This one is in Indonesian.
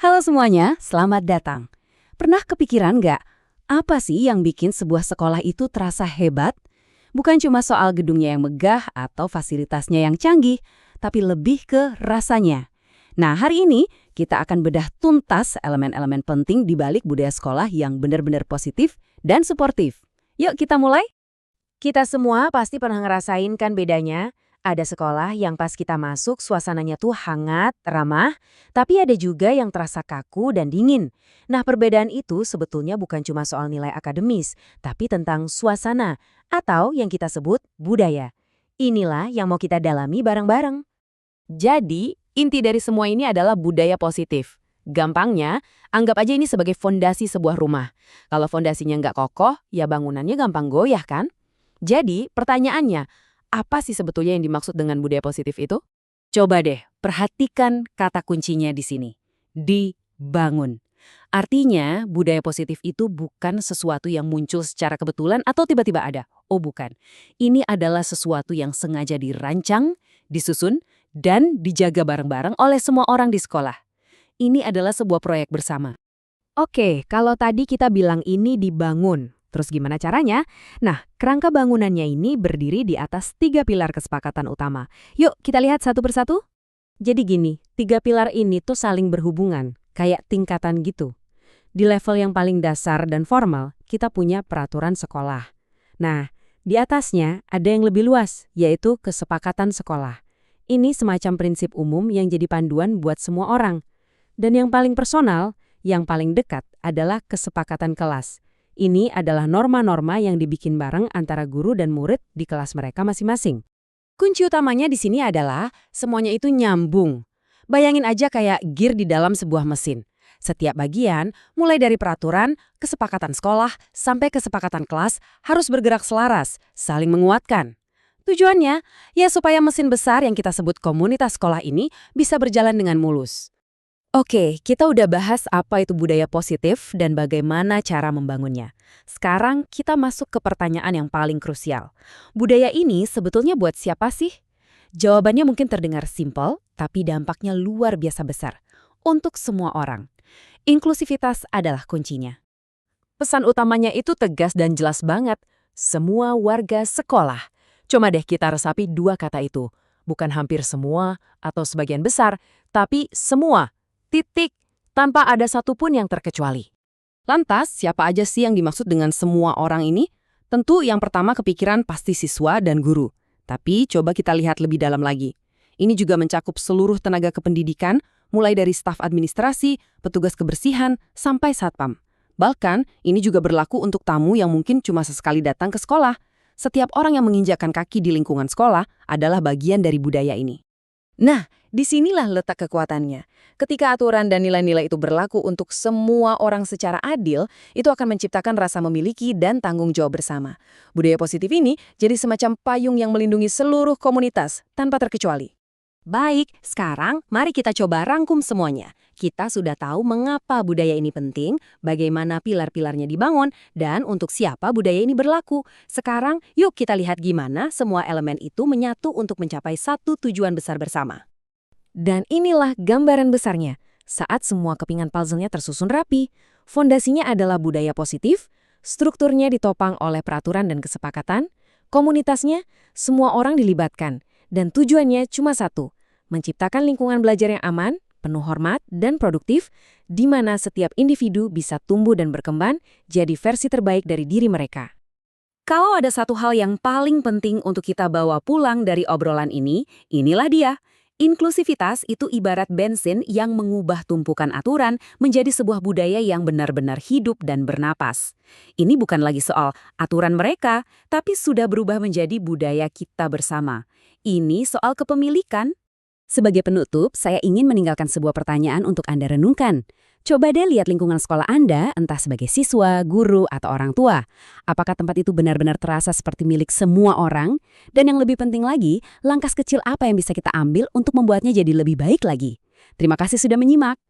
Halo semuanya, selamat datang. Pernah kepikiran nggak, apa sih yang bikin sebuah sekolah itu terasa hebat? Bukan cuma soal gedungnya yang megah atau fasilitasnya yang canggih, tapi lebih ke rasanya. Nah, hari ini kita akan bedah tuntas elemen-elemen penting di balik budaya sekolah yang benar-benar positif dan suportif. Yuk kita mulai. Kita semua pasti pernah ngerasain kan bedanya? Ada sekolah yang pas kita masuk suasananya tuh hangat, ramah, tapi ada juga yang terasa kaku dan dingin. Nah, perbedaan itu sebetulnya bukan cuma soal nilai akademis, tapi tentang suasana atau yang kita sebut budaya. Inilah yang mau kita dalami bareng-bareng. Jadi, inti dari semua ini adalah budaya positif. Gampangnya, anggap aja ini sebagai fondasi sebuah rumah. Kalau fondasinya nggak kokoh, ya bangunannya gampang goyah kan? Jadi, pertanyaannya, apa sih sebetulnya yang dimaksud dengan budaya positif itu? Coba deh, perhatikan kata kuncinya di sini. Dibangun. Artinya, budaya positif itu bukan sesuatu yang muncul secara kebetulan atau tiba-tiba ada. Oh bukan. Ini adalah sesuatu yang sengaja dirancang, disusun, dan dijaga bareng-bareng oleh semua orang di sekolah. Ini adalah sebuah proyek bersama. Oke, kalau tadi kita bilang ini dibangun, terus gimana caranya? Nah, kerangka bangunannya ini berdiri di atas 3 pilar kesepakatan utama. Yuk, kita lihat satu persatu. Jadi gini, 3 pilar ini tuh saling berhubungan, kayak tingkatan gitu. Di level yang paling dasar dan formal, kita punya peraturan sekolah. Nah, di atasnya ada yang lebih luas, yaitu kesepakatan sekolah. Ini semacam prinsip umum yang jadi panduan buat semua orang. Dan yang paling personal, yang paling dekat adalah kesepakatan kelas. Ini adalah norma-norma yang dibikin bareng antara guru dan murid di kelas mereka masing-masing. Kunci utamanya di sini adalah semuanya itu nyambung. Bayangin aja kayak gear di dalam sebuah mesin. Setiap bagian, mulai dari peraturan, kesepakatan sekolah, sampai kesepakatan kelas, harus bergerak selaras, saling menguatkan. Tujuannya, ya supaya mesin besar yang kita sebut komunitas sekolah ini bisa berjalan dengan mulus. Oke, kita udah bahas apa itu budaya positif dan bagaimana cara membangunnya. Sekarang kita masuk ke pertanyaan yang paling krusial. Budaya ini sebetulnya buat siapa sih? Jawabannya mungkin terdengar simpel, tapi dampaknya luar biasa besar. Untuk semua orang. Inklusivitas adalah kuncinya. Pesan utamanya itu tegas dan jelas banget. Semua warga sekolah. Cuma deh kita resapi dua kata itu. Bukan hampir semua atau sebagian besar, tapi semua. Titik, tanpa ada satupun yang terkecuali. Lantas, siapa aja sih yang dimaksud dengan semua orang ini? Tentu yang pertama kepikiran pasti siswa dan guru. Tapi coba kita lihat lebih dalam lagi. Ini juga mencakup seluruh tenaga kependidikan, mulai dari staf administrasi, petugas kebersihan, sampai satpam. Bahkan, ini juga berlaku untuk tamu yang mungkin cuma sesekali datang ke sekolah. Setiap orang yang menginjakkan kaki di lingkungan sekolah adalah bagian dari budaya ini. Nah, disinilah letak kekuatannya. Ketika aturan dan nilai-nilai itu berlaku untuk semua orang secara adil, itu akan menciptakan rasa memiliki dan tanggung jawab bersama. Budaya positif ini jadi semacam payung yang melindungi seluruh komunitas, tanpa terkecuali. Baik, sekarang mari kita coba rangkum semuanya. Kita sudah tahu mengapa budaya ini penting, bagaimana pilar-pilarnya dibangun, dan untuk siapa budaya ini berlaku. Sekarang, yuk kita lihat gimana semua elemen itu menyatu untuk mencapai satu tujuan besar bersama. Dan inilah gambaran besarnya. Saat semua kepingan puzzle-nya tersusun rapi, fondasinya adalah budaya positif, strukturnya ditopang oleh peraturan dan kesepakatan, komunitasnya, semua orang dilibatkan, dan tujuannya cuma satu, menciptakan lingkungan belajar yang aman, penuh hormat, dan produktif, di mana setiap individu bisa tumbuh dan berkembang jadi versi terbaik dari diri mereka. Kalau ada satu hal yang paling penting untuk kita bawa pulang dari obrolan ini, inilah dia. Inklusivitas itu ibarat bensin yang mengubah tumpukan aturan menjadi sebuah budaya yang benar-benar hidup dan bernapas. Ini bukan lagi soal aturan mereka, tapi sudah berubah menjadi budaya kita bersama. Ini soal kepemilikan. Sebagai penutup, saya ingin meninggalkan sebuah pertanyaan untuk Anda renungkan. Coba deh lihat lingkungan sekolah Anda, entah sebagai siswa, guru, atau orang tua. Apakah tempat itu benar-benar terasa seperti milik semua orang? Dan yang lebih penting lagi, langkah kecil apa yang bisa kita ambil untuk membuatnya jadi lebih baik lagi? Terima kasih sudah menyimak.